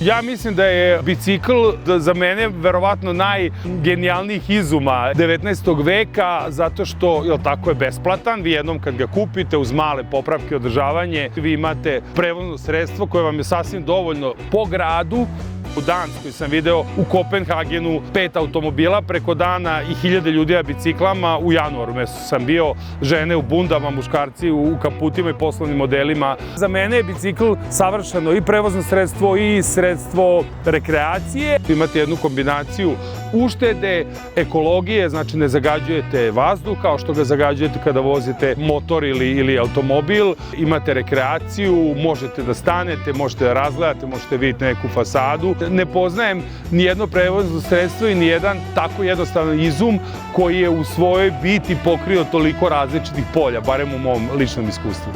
Ja mislim da je bicikl za mene verovatno najgenijalnijih izuma 19. veka, zato što, jel tako, je besplatan. Vi jednom kad ga kupite uz male popravke i održavanje, vi imate prevozno sredstvo koje vam je sasvim dovoljno po gradu. U Danskoj sam video u Kopenhagenu 5 automobila preko dana i 1000 ljudi na biciklama. U januaru mesecu sam bio, žene u bundama, muškarci u kaputima i poslovnim modelima. Za mene je bicikl savršeno i prevozno sredstvo i sredstvo rekreacije. Imate jednu kombinaciju uštede, ekologije, znači ne zagađujete vazduh kao što ga zagađujete kada vozite motor ili automobil. Imate rekreaciju, možete da stanete, možete da razgledate, možete vidjeti neku fasadu. Ne poznajem nijedno prevozno sredstvo i nijedan tako jednostavan izum koji je u svojoj biti pokrio toliko različitih polja, barem u mom ličnom iskustvu.